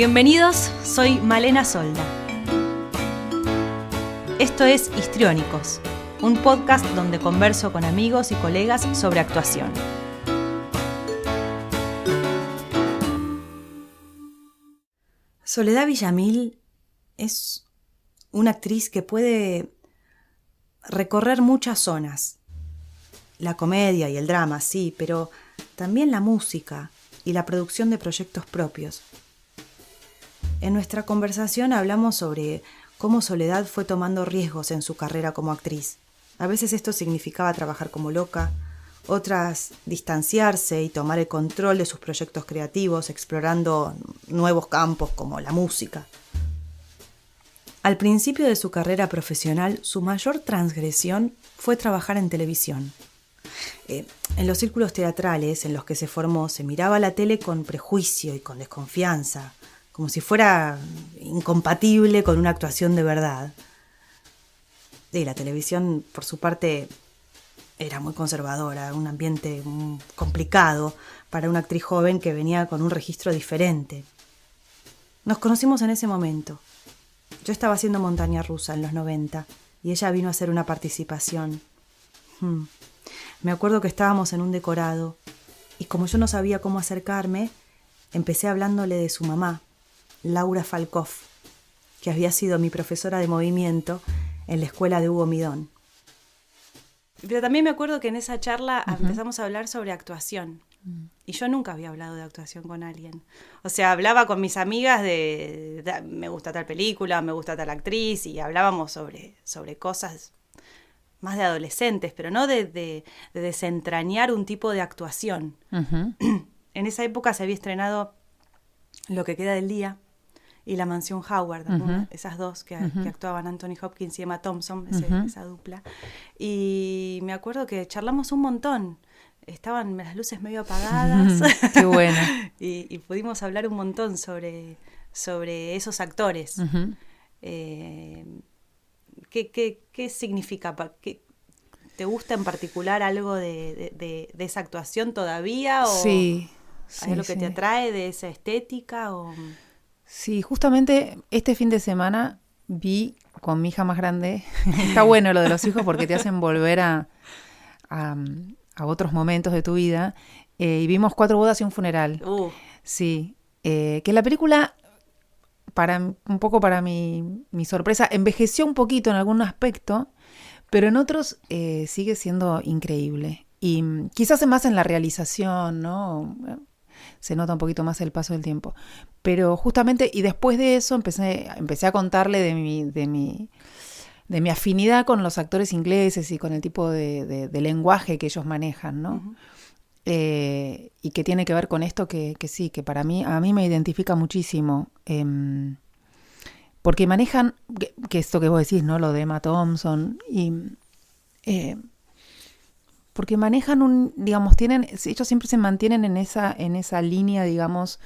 Bienvenidos, soy Malena Solda. Esto es Histriónicos, un podcast donde converso con amigos y colegas sobre actuación. Soledad Villamil es una actriz que puede recorrer muchas zonas. La comedia y el drama, sí, pero también la música y la producción de proyectos propios. En nuestra conversación hablamos sobre cómo Soledad fue tomando riesgos en su carrera como actriz. A veces esto significaba trabajar como loca, otras distanciarse y tomar el control de sus proyectos creativos, explorando nuevos campos como la música. Al principio de su carrera profesional, su mayor transgresión fue trabajar en televisión. En los círculos teatrales en los que se formó, se miraba la tele con prejuicio y con desconfianza, como si fuera incompatible con una actuación de verdad. Y la televisión, por su parte, era muy conservadora, un ambiente complicado para una actriz joven que venía con un registro diferente. Nos conocimos en ese momento. Yo estaba haciendo Montaña Rusa en los 90 y ella vino a hacer una participación. Me acuerdo que estábamos en un decorado y como yo no sabía cómo acercarme, empecé hablándole de su mamá, Laura Falcoff, que había sido mi profesora de movimiento en la escuela de Hugo Midón. Pero también me acuerdo que en esa charla empezamos a hablar sobre actuación. Y yo nunca había hablado de actuación con alguien. O sea, hablaba con mis amigas de me gusta tal película, me gusta tal actriz, y hablábamos sobre cosas más de adolescentes, pero no de desentrañar un tipo de actuación. En esa época se había estrenado Lo que queda del día y La mansión Howard, esas dos que actuaban Anthony Hopkins y Emma Thompson, esa dupla. Y me acuerdo que charlamos un montón. Estaban las luces medio apagadas. Qué bueno. y pudimos hablar un montón sobre esos actores. ¿Qué significa? ¿Te gusta en particular algo de esa actuación todavía? ¿O Sí. ¿hay algo que te atrae de esa estética? Sí, justamente este fin de semana vi con mi hija más grande. Está bueno lo de los hijos porque te hacen volver a otros momentos de tu vida. Y vimos 4 bodas y un funeral. Sí. Que la película, un poco para mi sorpresa, envejeció un poquito en algún aspecto, pero en otros sigue siendo increíble. Y quizás más en la realización, ¿no? Se nota un poquito más el paso del tiempo. Pero justamente, y después de eso empecé a contarle de mi afinidad con los actores ingleses y con el tipo de lenguaje que ellos manejan, ¿no? Y que tiene que ver con esto que sí, que a mí me identifica muchísimo. Porque manejan, que esto que vos decís, ¿no? Lo de Emma Thompson, y porque manejan digamos, ellos siempre se mantienen en esa línea, digamos,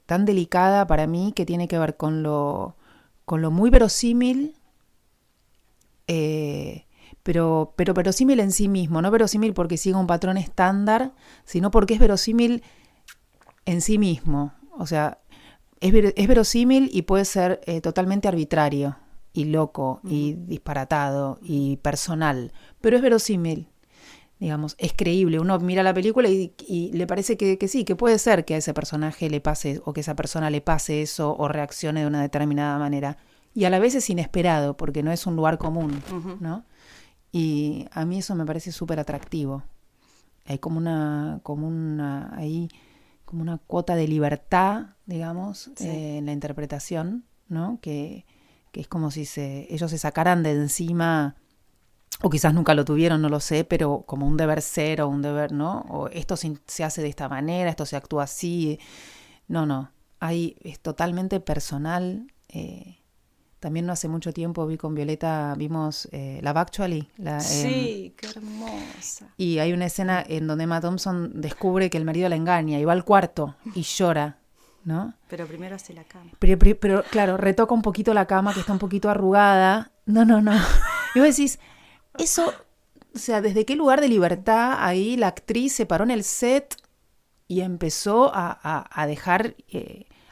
tan delicada para mí, que tiene que ver con lo muy verosímil, pero verosímil en sí mismo, no verosímil porque siga un patrón estándar, sino porque es verosímil en sí mismo. O sea, es verosímil y puede ser totalmente arbitrario y loco y disparatado y personal, pero es verosímil, digamos, es creíble. Uno mira la película y le parece que sí, que puede ser que a ese personaje le pase o que a esa persona le pase eso o reaccione de una determinada manera. Y a la vez es inesperado porque no es un lugar común, ¿no? Y a mí eso me parece súper atractivo. Hay como una cuota de libertad, digamos, en la interpretación, ¿no? Que es como si ellos se sacaran de encima, o quizás nunca lo tuvieron, no lo sé, pero como un deber ser o un deber, ¿no? O esto se hace de esta manera, esto se actúa así. No. Es totalmente personal. También no hace mucho tiempo con Violeta, vimos Love Actually. Sí, qué hermosa. Y hay una escena en donde Emma Thompson descubre que el marido la engaña y va al cuarto y llora, ¿no? Pero primero hace la cama. Pero claro, retoca un poquito la cama, que está un poquito arrugada. No. Y vos decís, eso, o sea, ¿desde qué lugar de libertad ahí la actriz se paró en el set y empezó a dejar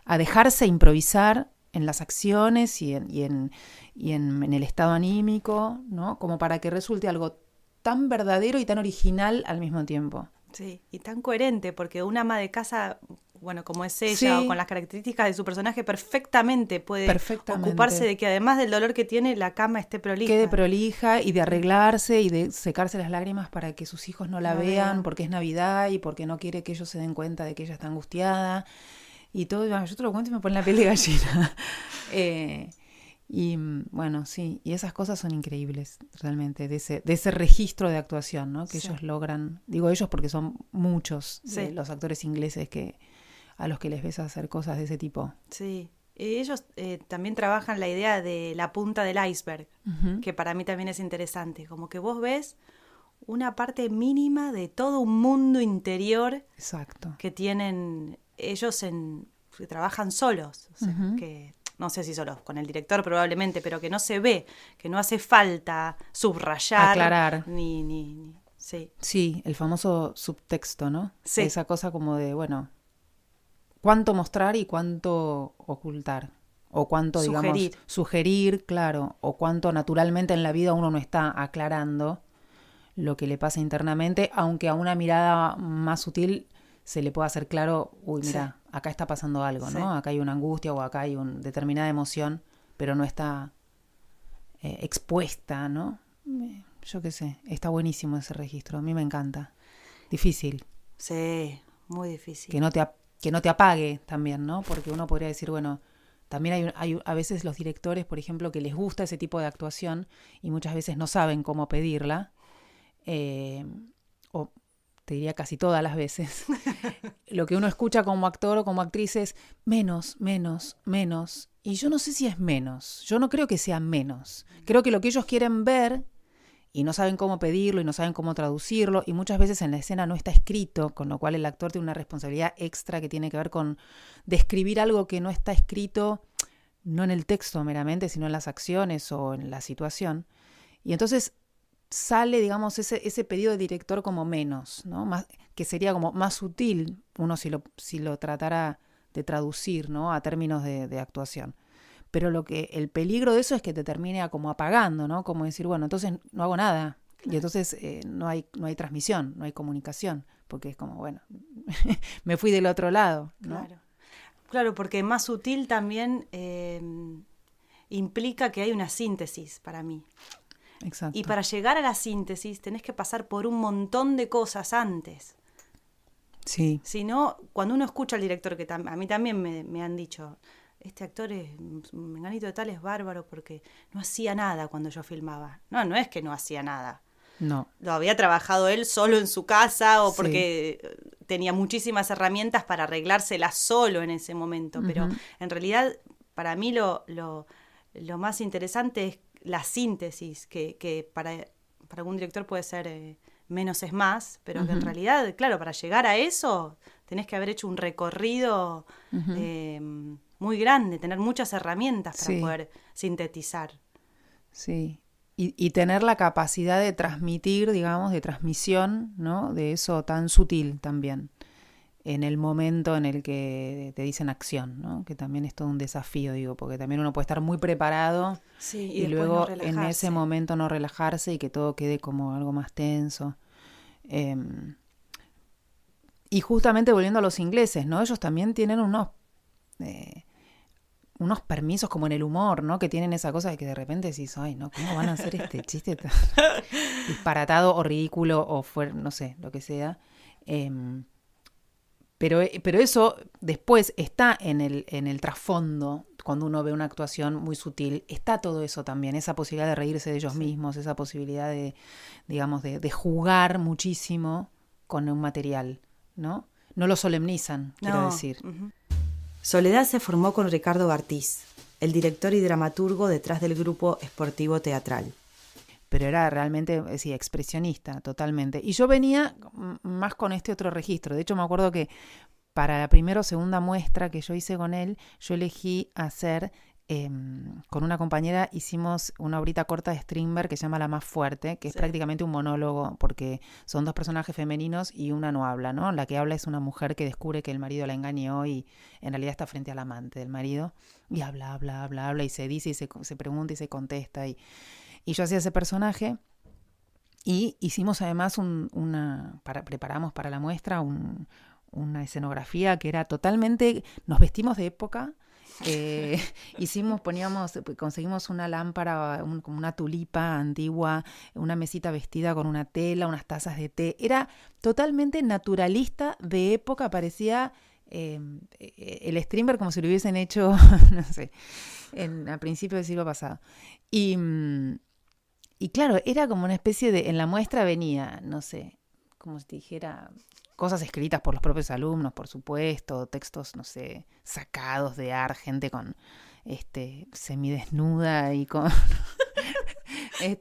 a dejarse improvisar en las acciones y en el estado anímico, ¿no? Como para que resulte algo tan verdadero y tan original al mismo tiempo. Sí, y tan coherente, porque una ama de casa, bueno, como es ella, o con las características de su personaje, perfectamente puede ocuparse de que además del dolor que tiene, la cama esté prolija. Quede prolija y de arreglarse y de secarse las lágrimas para que sus hijos no la vean, porque es Navidad y porque no quiere que ellos se den cuenta de que ella está angustiada. Y todo, yo te lo cuento y me pone la piel de gallina. Y bueno, sí, y esas cosas son increíbles realmente, de ese registro de actuación, ¿no? Que ellos logran, digo ellos porque son muchos de los actores ingleses a los que les ves hacer cosas de ese tipo. Sí, ellos también trabajan la idea de la punta del iceberg, que para mí también es interesante, como que vos ves una parte mínima de todo un mundo interior. Exacto. Que tienen ellos que trabajan solos, o sea, que no sé si solos, con el director probablemente, pero que no se ve, que no hace falta subrayar. Aclarar. Sí. Sí, el famoso subtexto, ¿no? Sí. Esa cosa como de, bueno, cuánto mostrar y cuánto ocultar. O cuánto, digamos, sugerir, claro. O cuánto naturalmente en la vida uno no está aclarando lo que le pasa internamente, aunque a una mirada más sutil se le puede hacer claro, uy, mira, acá está pasando algo, ¿no? Acá hay una angustia o acá hay una determinada emoción, pero no está expuesta, ¿no? Yo qué sé, está buenísimo ese registro, a mí me encanta. Difícil. Sí, muy difícil. Que no te apague también, ¿no? Porque uno podría decir, bueno, también hay a veces los directores, por ejemplo, que les gusta ese tipo de actuación y muchas veces no saben cómo pedirla, o te diría casi todas las veces, lo que uno escucha como actor o como actriz es menos, menos, menos. Y yo no sé si es menos. Yo no creo que sea menos. Creo que lo que ellos quieren ver y no saben cómo pedirlo y no saben cómo traducirlo y muchas veces en la escena no está escrito, con lo cual el actor tiene una responsabilidad extra que tiene que ver con describir algo que no está escrito, no en el texto meramente, sino en las acciones o en la situación. Y entonces sale, digamos, ese pedido de director como menos, ¿no? Más, que sería como más sutil, uno si lo tratara de traducir, ¿no? A términos de actuación. Pero el peligro de eso es que te termine como apagando, ¿no? Como decir, bueno, entonces no hago nada. Claro. Y entonces no hay transmisión, no hay comunicación, porque es como, bueno, me fui del otro lado, ¿no? Claro, porque más sutil también implica que hay una síntesis para mí. Exacto. Y para llegar a la síntesis tenés que pasar por un montón de cosas antes. Sí. Si no, cuando uno escucha al director, que a mí también me han dicho, este actor menganito de tal es bárbaro porque no hacía nada cuando yo filmaba. No es que no hacía nada. No. Lo había trabajado él solo en su casa o porque tenía muchísimas herramientas para arreglárselas solo en ese momento. Pero en realidad, para mí lo más interesante es la síntesis, que para algún director puede ser menos es más, pero que en realidad, claro, para llegar a eso tenés que haber hecho un recorrido muy grande, tener muchas herramientas para poder sintetizar. Sí, y tener la capacidad de transmitir, digamos, de transmisión, ¿no? De eso tan sutil también, en el momento en el que te dicen acción, ¿no? Que también es todo un desafío, digo, porque también uno puede estar muy preparado y luego no en ese momento no relajarse y que todo quede como algo más tenso. Y justamente volviendo a los ingleses, ¿no? Ellos también tienen unos permisos como en el humor, ¿no? Que tienen esa cosa de que de repente decís, ay, no, ¿cómo van a hacer este chiste tan disparatado o ridículo o no sé, lo que sea? Pero eso después está en el trasfondo, cuando uno ve una actuación muy sutil, está todo eso también, esa posibilidad de reírse de ellos mismos, esa posibilidad de, digamos, de jugar muchísimo con un material, ¿no? No lo solemnizan, quiero decir. Soledad se formó con Ricardo Bartiz, el director y dramaturgo detrás del grupo Sportivo Teatral. Pero era realmente, sí, expresionista, totalmente. Y yo venía más con este otro registro. De hecho, me acuerdo que para la primera o segunda muestra que yo hice con él, yo elegí hacer con una compañera hicimos una obrita corta de Strindberg que se llama La más fuerte, que es prácticamente un monólogo, porque son 2 personajes femeninos y una no habla, ¿no? La que habla es una mujer que descubre que el marido la engañó y en realidad está frente al amante del marido y habla y se dice y se pregunta y se contesta. Y yo hacía ese personaje y hicimos además preparamos para la muestra una escenografía que era totalmente, nos vestimos de época. Conseguimos una lámpara, como una tulipa antigua, una mesita vestida con una tela, unas tazas de té. Era totalmente naturalista, de época, parecía el Strindberg como si lo hubiesen hecho, no sé, a principios del siglo pasado. Y claro, era como una especie de, en la muestra venía, no sé, como si dijera, cosas escritas por los propios alumnos, por supuesto, textos, no sé, sacados de gente con semidesnuda y con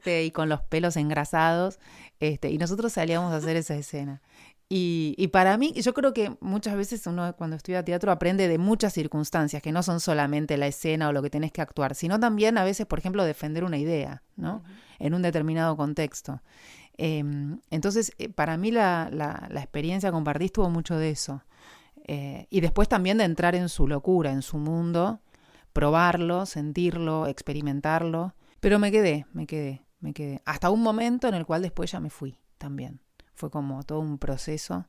y con los pelos engrasados, y nosotros salíamos a hacer esa escena. Y para mí, yo creo que muchas veces uno cuando estudia teatro aprende de muchas circunstancias, que no son solamente la escena o lo que tenés que actuar, sino también a veces, por ejemplo, defender una idea, ¿no? En un determinado contexto. Entonces, para mí la experiencia con Bardís tuvo mucho de eso. Y después también de entrar en su locura, en su mundo, probarlo, sentirlo, experimentarlo. Pero me quedé. Hasta un momento en el cual después ya me fui también. Fue como todo un proceso.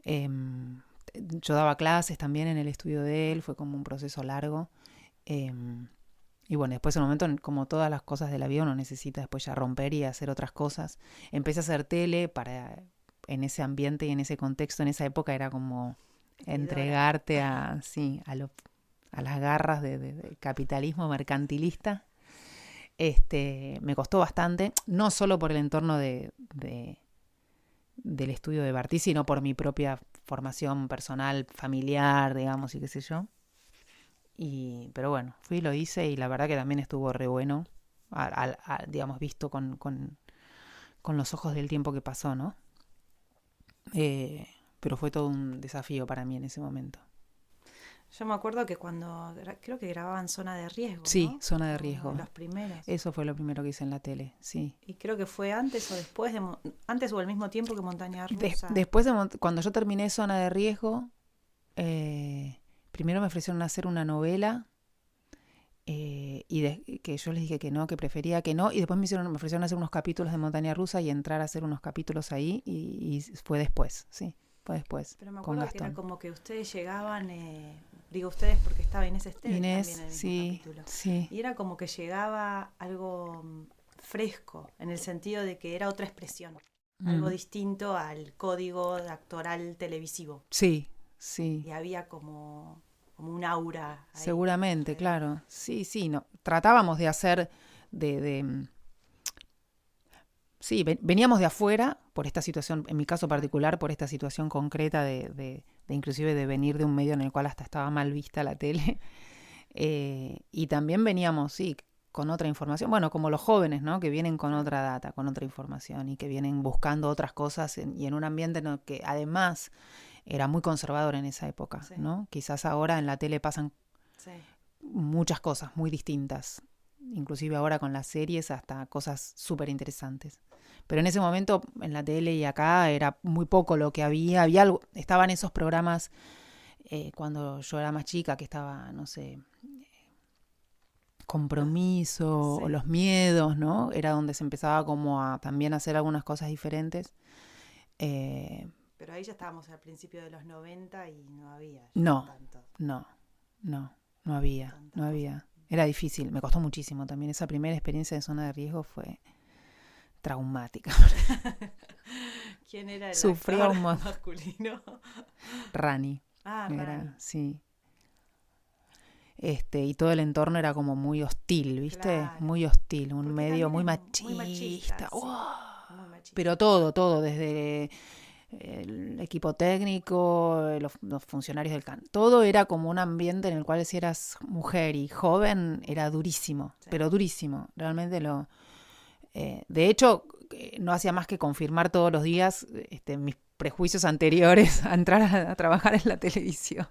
Yo daba clases también en el estudio de él, fue como un proceso largo. Y bueno, después en un momento, como todas las cosas de la vida, uno necesita después ya romper y hacer otras cosas. Empecé a hacer tele en ese ambiente y en ese contexto, en esa época era como entregarte a las garras del capitalismo mercantilista. Me costó bastante, no solo por el entorno del estudio de Bartí, sino por mi propia formación personal, familiar, digamos, y qué sé yo. Pero bueno, fui y lo hice y la verdad que también estuvo re bueno, digamos, visto con los ojos del tiempo que pasó, ¿no? Pero fue todo un desafío para mí en ese momento. Yo me acuerdo que creo que grababan Zona de Riesgo, sí, ¿no? Zona de Riesgo. Los primeros. Eso fue lo primero que hice en la tele, sí. Y creo que fue antes o después, antes o al mismo tiempo que Montaña Rusa. Después, cuando yo terminé Zona de Riesgo, primero me ofrecieron hacer una novela que yo les dije que no, que prefería que no, y después me ofrecieron hacer unos capítulos de Montaña Rusa y entrar a hacer unos capítulos ahí, y fue después, sí, fue después. Pero me acuerdo que era como que ustedes llegaban, digo ustedes porque estaba Inés Esteves también en el mismo capítulo. Sí. Y era como que llegaba algo fresco, en el sentido de que era otra expresión, algo distinto al código actoral televisivo. Sí. Y había como un aura ahí. Seguramente, claro. Sí, no. Tratábamos de hacer sí, veníamos de afuera por esta situación, en mi caso particular, por esta situación concreta de inclusive de venir de un medio en el cual hasta estaba mal vista la tele. Y también veníamos, sí, con otra información. Bueno, como los jóvenes, ¿no? Que vienen con otra data, con otra información y que vienen buscando otras cosas y en un ambiente en el que además era muy conservador en esa época, sí, ¿no? Quizás ahora en la tele pasan muchas cosas muy distintas, inclusive ahora con las series hasta cosas súper interesantes. Pero en ese momento en la tele y acá era muy poco lo que había algo, estaban esos programas cuando yo era más chica que estaba, no sé, Compromiso o Los Miedos, ¿no? Era donde se empezaba como a también hacer algunas cosas diferentes. Pero ahí ya estábamos al principio de los 90 y no había tanto. No había. Era difícil, me costó muchísimo también. Esa primera experiencia de Zona de Riesgo fue traumática. ¿Quién era el actor masculino? Rani. Rani. Sí. Y todo el entorno era como muy hostil, ¿viste? Claro. Muy hostil, un medio muy machista. Muy machista. Pero todo, desde el equipo técnico, los funcionarios del CAN. Todo era como un ambiente en el cual si eras mujer y joven era durísimo, pero durísimo. Realmente de hecho, no hacía más que confirmar todos los días mis prejuicios anteriores a entrar a trabajar en la televisión.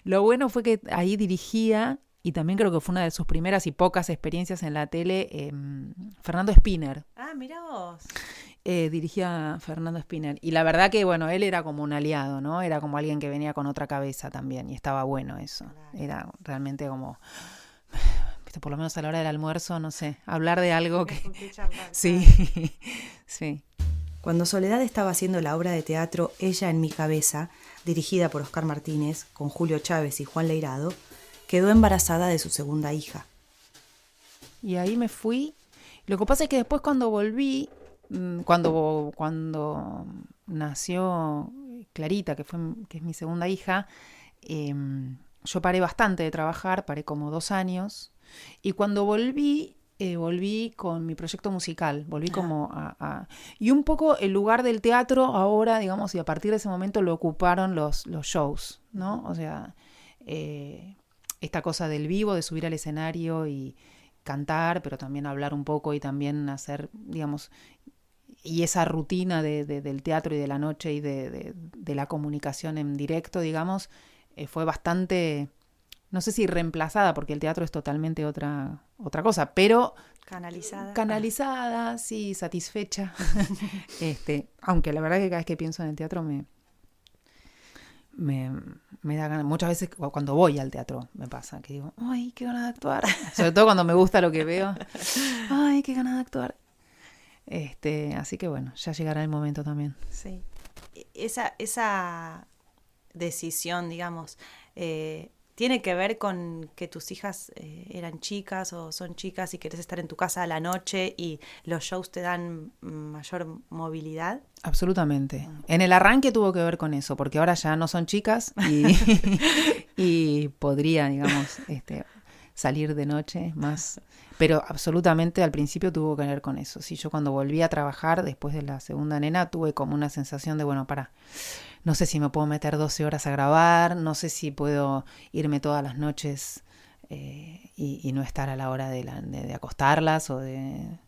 Lo bueno fue que ahí dirigía y también creo que fue una de sus primeras y pocas experiencias en la tele, Fernando Spinner. Ah, mirá vos. Dirigía a Fernando Spinner. Y la verdad que, bueno, él era como un aliado, ¿no? Era como alguien que venía con otra cabeza también, y estaba bueno eso. Claro. Era realmente como, por lo menos a la hora del almuerzo, no sé, hablar de algo que... Sí, sí. Cuando Soledad estaba haciendo la obra de teatro Ella en mi cabeza, dirigida por Oscar Martínez, con Julio Chávez y Juan Leirado, quedó embarazada de su segunda hija. Y ahí me fui. Lo que pasa es que después cuando volví, cuando nació Clarita, que es mi segunda hija, yo paré bastante de trabajar, paré como 2 años. Y cuando volví con mi proyecto musical, volví como y un poco el lugar del teatro ahora, digamos, y a partir de ese momento lo ocuparon los shows, ¿no? O sea, esta cosa del vivo, de subir al escenario y cantar, pero también hablar un poco y también hacer, digamos, y esa rutina del teatro y de la noche y de la comunicación en directo, digamos, fue bastante... No sé si reemplazada, porque el teatro es totalmente otra cosa, pero... Canalizada, sí, satisfecha. Aunque la verdad que cada vez que pienso en el teatro me da ganas. Muchas veces cuando voy al teatro me pasa que digo, ay, qué ganas de actuar. Sobre todo cuando me gusta lo que veo. Ay, qué ganas de actuar. Así que bueno, ya llegará el momento también. Sí. Esa decisión, digamos... ¿tiene que ver con que tus hijas eran chicas o son chicas y querés estar en tu casa a la noche y los shows te dan mayor movilidad? Absolutamente. En el arranque tuvo que ver con eso, porque ahora ya no son chicas y podría, digamos, salir de noche más. Pero absolutamente al principio tuvo que ver con eso. Sí, yo cuando volví a trabajar después de la segunda nena tuve como una sensación de, bueno, no sé si me puedo meter 12 horas a grabar, no sé si puedo irme todas las noches y no estar a la hora de acostarlas o de...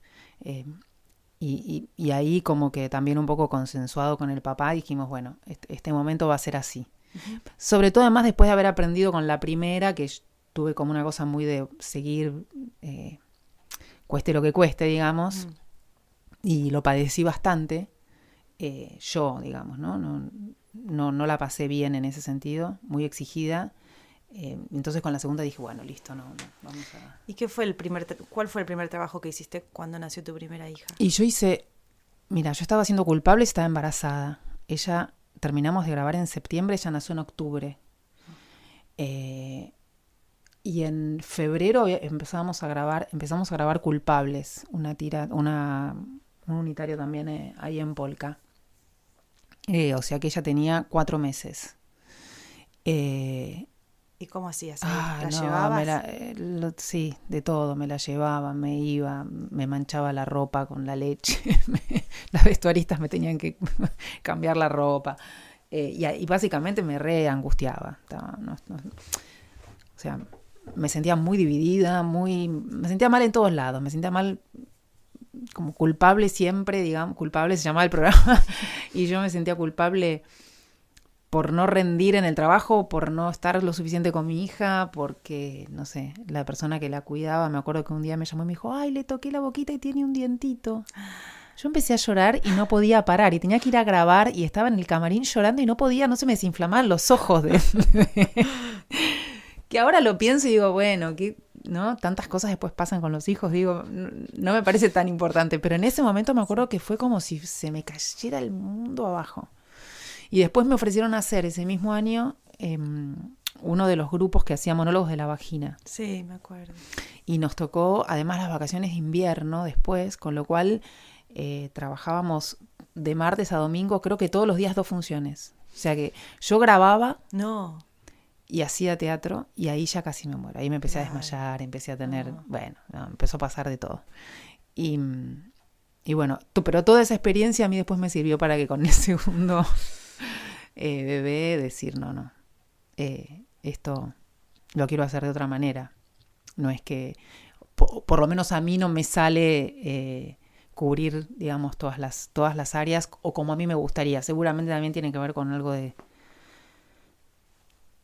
Y ahí como que también un poco consensuado con el papá dijimos, bueno, este momento va a ser así. Uh-huh. Sobre todo además después de haber aprendido con la primera, que tuve como una cosa muy de seguir, cueste lo que cueste, digamos, y lo padecí bastante. Yo, digamos, no la pasé bien en ese sentido, muy exigida. Entonces con la segunda dije, bueno, listo, vamos a... ¿Y cuál fue el primer trabajo que hiciste cuando nació tu primera hija? Y yo yo estaba haciendo Culpable y estaba embarazada. Terminamos de grabar en septiembre, ella nació en octubre. Y en febrero empezamos a grabar Culpables, un unitario también ahí en Polka. O sea que ella tenía 4 meses. ¿Y cómo hacías? ¿La llevabas? Sí, de todo. Me la llevaba, me iba, me manchaba la ropa con la leche. Las vestuaristas me tenían que cambiar la ropa. Y básicamente me angustiaba. O sea, me sentía muy dividida, me sentía mal en todos lados. Me sentía mal... como culpable siempre, digamos, culpable se llamaba el programa, y yo me sentía culpable por no rendir en el trabajo, por no estar lo suficiente con mi hija, porque, no sé, la persona que la cuidaba, me acuerdo que un día me llamó y me dijo, ay, le toqué la boquita y tiene un dientito. Yo empecé a llorar y no podía parar, y tenía que ir a grabar, y estaba en el camarín llorando y no se me desinflamaban los ojos. Que ahora lo pienso y digo, bueno, ¿no? Tantas cosas después pasan con los hijos, digo, no me parece tan importante, pero en ese momento me acuerdo que fue como si se me cayera el mundo abajo. Y después me ofrecieron hacer ese mismo año uno de los grupos que hacía monólogos de la vagina. Sí, me acuerdo. Y nos tocó además las vacaciones de invierno después, con lo cual trabajábamos de martes a domingo, creo que todos los días 2 funciones. O sea que yo grababa... y hacía teatro, y ahí ya casi me muero. Ahí me empecé a desmayar, empecé a tener... empezó a pasar de todo. Y bueno, pero toda esa experiencia a mí después me sirvió para que con el segundo bebé decir, no, esto lo quiero hacer de otra manera. No es que... Por lo menos a mí no me sale cubrir, digamos, todas las áreas, o como a mí me gustaría. Seguramente también tiene que ver con algo de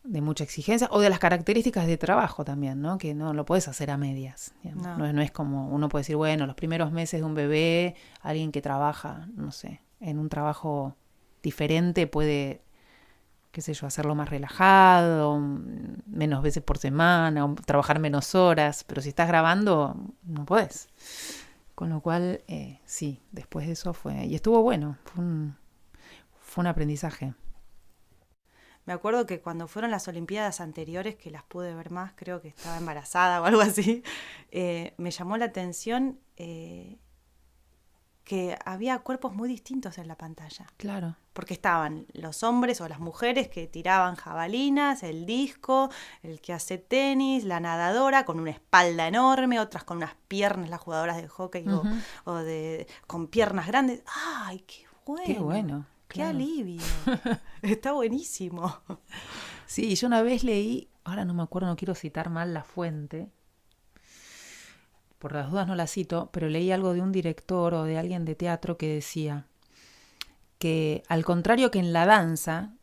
de mucha exigencia, o de las características de trabajo también, ¿no? Que no lo puedes hacer a medias. No es como uno puede decir, bueno, los primeros meses de un bebé, alguien que trabaja, no sé, en un trabajo diferente puede, qué sé yo, hacerlo más relajado, menos veces por semana, o trabajar menos horas, pero si estás grabando, no podés. Con lo cual, sí, después de eso fue, y estuvo bueno, fue un aprendizaje. Me acuerdo que cuando fueron las Olimpiadas anteriores, que las pude ver más, creo que estaba embarazada o algo así, me llamó la atención que había cuerpos muy distintos en la pantalla. Claro. Porque estaban los hombres o las mujeres que tiraban jabalinas, el disco, el que hace tenis, la nadadora con una espalda enorme, otras con unas piernas, las jugadoras de hockey con piernas grandes. ¡Ay, qué bueno! ¡Qué bueno! ¡Qué alivio! Está buenísimo. Sí, yo una vez leí, ahora no me acuerdo, no quiero citar mal la fuente, por las dudas no la cito, pero leí algo de un director o de alguien de teatro que decía que al contrario que en la danza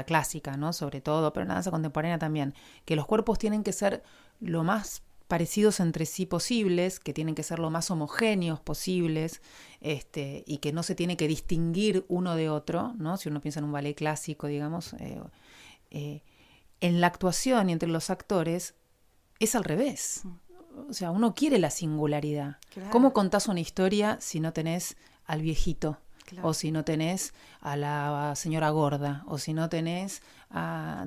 clásica, ¿no? Sobre todo, pero en la danza contemporánea también, que los cuerpos tienen que ser lo más parecidos entre sí posibles, que tienen que ser lo más homogéneos posibles, y que no se tiene que distinguir uno de otro, ¿no? Si uno piensa en un ballet clásico, digamos, en la actuación y entre los actores es al revés. O sea, uno quiere la singularidad. Claro. ¿Cómo contás una historia si no tenés al viejito? Claro. O si no tenés a la señora gorda, o si no tenés a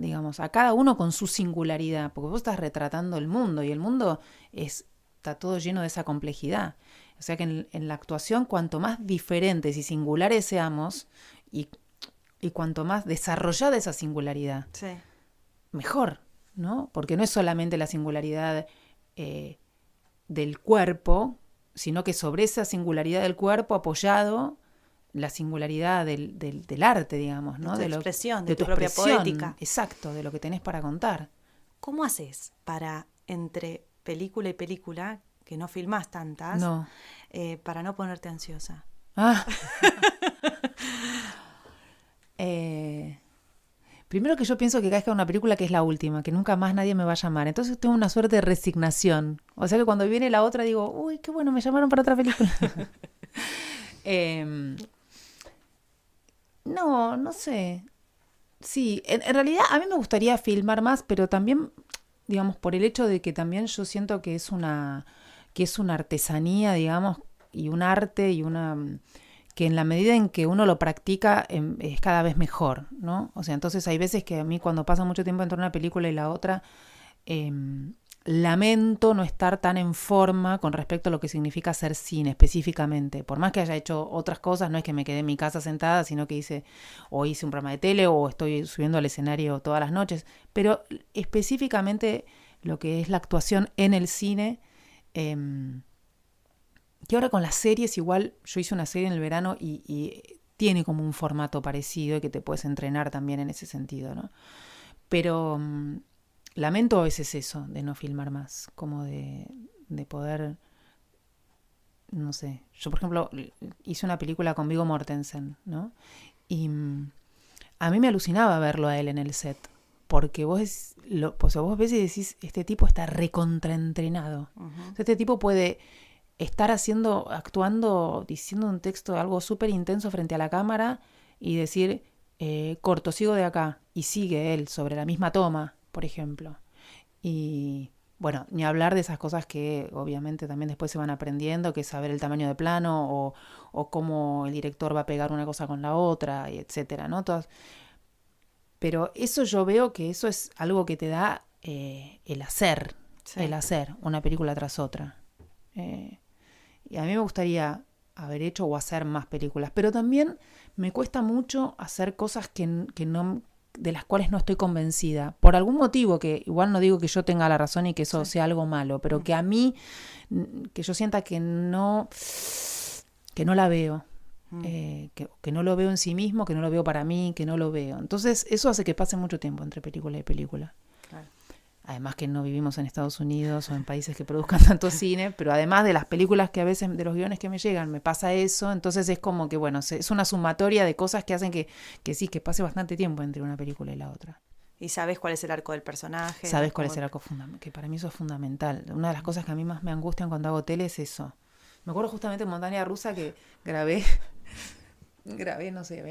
cada uno con su singularidad, porque vos estás retratando el mundo y el mundo está todo lleno de esa complejidad. O sea que en la actuación, cuanto más diferentes y singulares seamos y cuanto más desarrollada esa singularidad, sí, mejor, ¿no? Porque no es solamente la singularidad del cuerpo, sino que sobre esa singularidad del cuerpo apoyado la singularidad del arte, digamos, ¿no? De tu expresión, de tu propia poética. Exacto, de lo que tenés para contar. ¿Cómo haces para, entre película y película, que no filmás tantas, para no ponerte ansiosa? Primero que yo pienso que cada vez que hago una película que es la última, que nunca más nadie me va a llamar. Entonces tengo una suerte de resignación. O sea que cuando viene la otra digo, uy, qué bueno, me llamaron para otra película. No sé. Sí, en realidad a mí me gustaría filmar más, pero también, digamos, por el hecho de que también yo siento que es una artesanía, digamos, y un arte y que en la medida en que uno lo practica es cada vez mejor, ¿no? O sea, entonces hay veces que a mí cuando pasa mucho tiempo entre una película y la otra, lamento no estar tan en forma con respecto a lo que significa hacer cine específicamente. Por más que haya hecho otras cosas, no es que me quedé en mi casa sentada, sino que hice un programa de tele o estoy subiendo al escenario todas las noches. Pero específicamente lo que es la actuación en el cine, que ahora con las series igual, yo hice una serie en el verano y tiene como un formato parecido y que te puedes entrenar también en ese sentido, ¿no? Pero lamento a veces eso, de no filmar más, como de poder, no sé. Yo, por ejemplo, hice una película con Viggo Mortensen, ¿no? Y a mí me alucinaba verlo a él en el set, porque vos ves y decís, este tipo está recontraentrenado. Uh-huh. O sea, este tipo puede estar actuando, diciendo un texto, algo súper intenso frente a la cámara y decir, corto, sigo de acá, y sigue él sobre la misma toma, por ejemplo. Y bueno, ni hablar de esas cosas que obviamente también después se van aprendiendo, que es saber el tamaño de plano o cómo el director va a pegar una cosa con la otra, y etcétera, ¿no? Pero eso yo veo que eso es algo que te da el hacer, sí, el hacer una película tras otra. Y a mí me gustaría haber hecho o hacer más películas, pero también me cuesta mucho hacer cosas que no, de las cuales no estoy convencida, por algún motivo, que igual no digo que yo tenga la razón y que eso sea algo malo, pero que a mí, que yo sienta que no la veo, que no lo veo en sí mismo, que no lo veo para mí, que no lo veo. Entonces eso hace que pase mucho tiempo entre película y película. Claro. Además que no vivimos en Estados Unidos o en países que produzcan tanto cine, pero además de las películas que a veces, de los guiones que me llegan, me pasa eso, entonces es como que, bueno, es una sumatoria de cosas que hacen que sí, que pase bastante tiempo entre una película y la otra. Y sabes cuál es el arco del personaje. Sabes cuál es el arco fundamental, que para mí eso es fundamental. Una de las cosas que a mí más me angustian cuando hago tele es eso. Me acuerdo justamente en Montaña Rusa que grabé, no sé,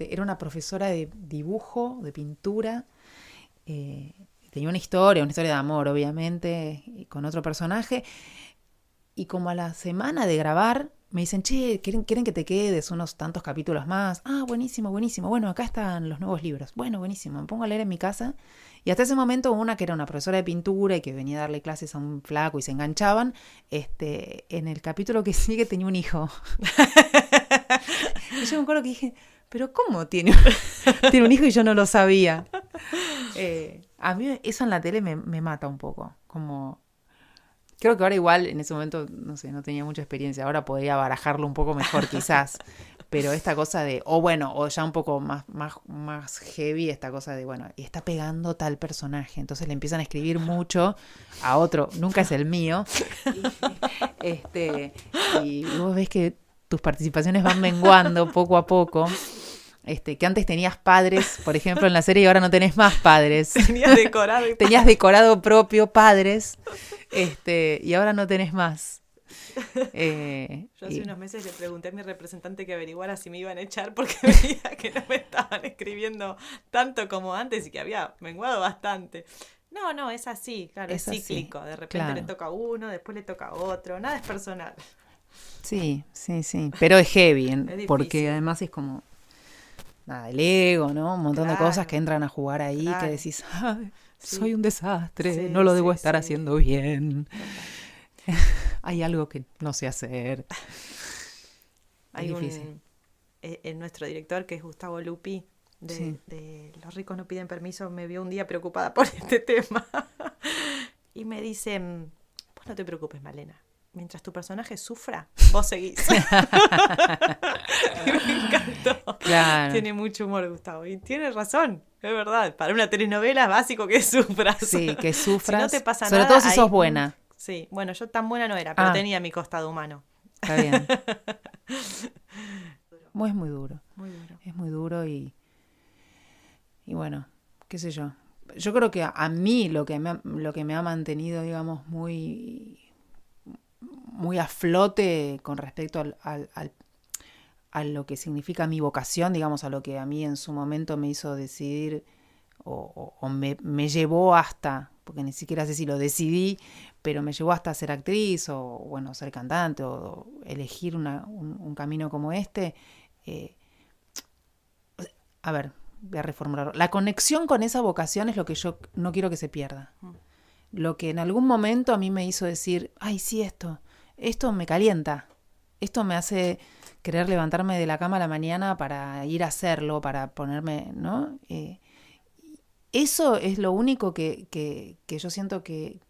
era una profesora de dibujo, de pintura, tenía una historia de amor, obviamente, con otro personaje, y como a la semana de grabar, me dicen, che, ¿quieren que te quedes unos tantos capítulos más? Ah, buenísimo. Bueno, acá están los nuevos libros. Bueno, buenísimo. Me pongo a leer en mi casa. Y hasta ese momento una que era una profesora de pintura y que venía a darle clases a un flaco y se enganchaban, en el capítulo que sigue tenía un hijo. Y yo me acuerdo que dije, ¿pero cómo tiene un hijo y yo no lo sabía? A mí eso en la tele me mata un poco, como... Creo que ahora igual, en ese momento, no sé, no tenía mucha experiencia. Ahora podría barajarlo un poco mejor quizás. Pero esta cosa de, o ya un poco más heavy, esta cosa de, bueno, y está pegando tal personaje. Entonces le empiezan a escribir mucho a otro, nunca es el mío. Y vos ves que tus participaciones van menguando poco a poco. Que antes tenías padres, por ejemplo, en la serie, y ahora no tenés más padres. Tenías decorado propio padres, y ahora no tenés más. Yo hace unos meses le pregunté a mi representante que averiguara si me iban a echar porque veía que no me estaban escribiendo tanto como antes y que había menguado bastante. No, es así, claro, es cíclico. Así, de repente le toca a uno, después le toca a otro, nada es personal. Sí, pero es heavy, porque además es como... Nada, el ego, ¿no? Un montón de cosas que entran a jugar ahí, que decís, ay, soy un desastre, no lo debo estar haciendo bien. Hay algo que no sé hacer. Hay difícil. Nuestro director, que es Gustavo Lupi, de Los ricos no piden permiso, me vio un día preocupada por este tema. Y me dice, pues no te preocupes, Malena. Mientras tu personaje sufra, vos seguís. Me encantó. Claro. Tiene mucho humor, Gustavo. Y tiene razón, es verdad. Para una telenovela es básico que sufras. Sí, que sufras. Si no te pasa sobre nada, todo si sos buena. Sí, bueno, yo tan buena no era, pero tenía mi costado humano. Está bien. Es muy duro. Muy duro. Es muy duro y bueno, qué sé yo. Yo creo que a mí lo que me ha mantenido, digamos, muy a flote con respecto a lo que significa mi vocación, digamos, a lo que a mí en su momento me hizo decidir o me llevó hasta, porque ni siquiera sé si lo decidí, pero me llevó hasta ser actriz o, bueno, ser cantante o elegir un camino como este. A ver, voy a reformularlo. La conexión con esa vocación es lo que yo no quiero que se pierda. Lo que en algún momento a mí me hizo decir, ay, sí, esto me calienta, esto me hace querer levantarme de la cama a la mañana para ir a hacerlo, para ponerme, ¿no? Eso es lo único que yo siento que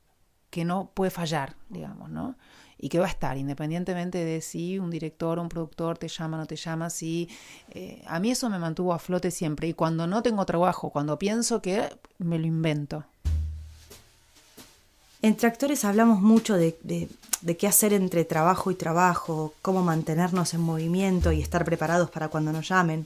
no puede fallar, digamos, ¿no? Y que va a estar, independientemente de si un director o un productor te llama o no te llama, a mí eso me mantuvo a flote siempre. Y cuando no tengo trabajo, cuando pienso que me lo invento. Entre actores hablamos mucho de qué hacer entre trabajo y trabajo, cómo mantenernos en movimiento y estar preparados para cuando nos llamen.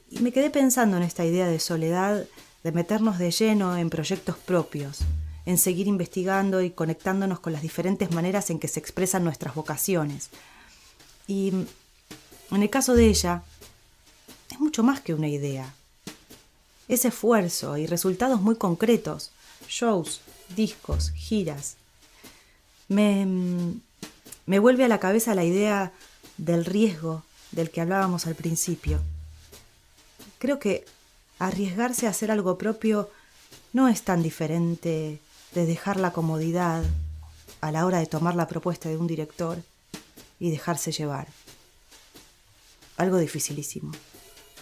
Y me quedé pensando en esta idea de soledad, de meternos de lleno en proyectos propios, en seguir investigando y conectándonos con las diferentes maneras en que se expresan nuestras vocaciones. Y en el caso de ella, es mucho más que una idea. Es esfuerzo y resultados muy concretos, shows, discos, giras. Me vuelve a la cabeza la idea del riesgo del que hablábamos al principio. Creo que arriesgarse a hacer algo propio no es tan diferente de dejar la comodidad a la hora de tomar la propuesta de un director y dejarse llevar. Algo dificilísimo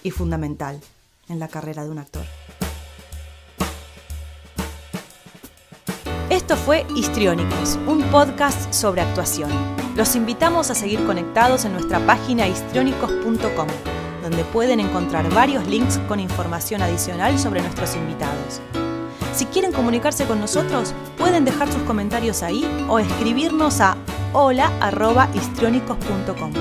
y fundamental en la carrera de un actor. Esto fue Histriónicos, un podcast sobre actuación. Los invitamos a seguir conectados en nuestra página histriónicos.com, donde pueden encontrar varios links con información adicional sobre nuestros invitados. Si quieren comunicarse con nosotros, pueden dejar sus comentarios ahí o escribirnos a hola@histriónicos.com.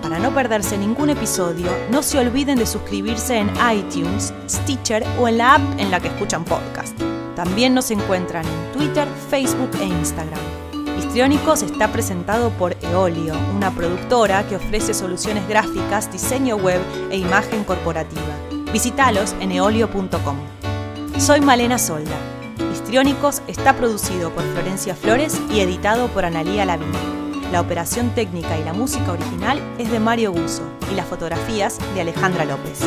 Para para no perderse ningún episodio, no se olviden de suscribirse en iTunes, Stitcher o en la app en la que escuchan podcast. También nos encuentran en Twitter, Facebook e Instagram. Histriónicos está presentado por Eolio, una productora que ofrece soluciones gráficas, diseño web e imagen corporativa. Visítalos en eolio.com. Soy Malena Solda. Histriónicos está producido por Florencia Flores y editado por Analía Lavín. La operación técnica y la música original es de Mario Guzzo y las fotografías de Alejandra López.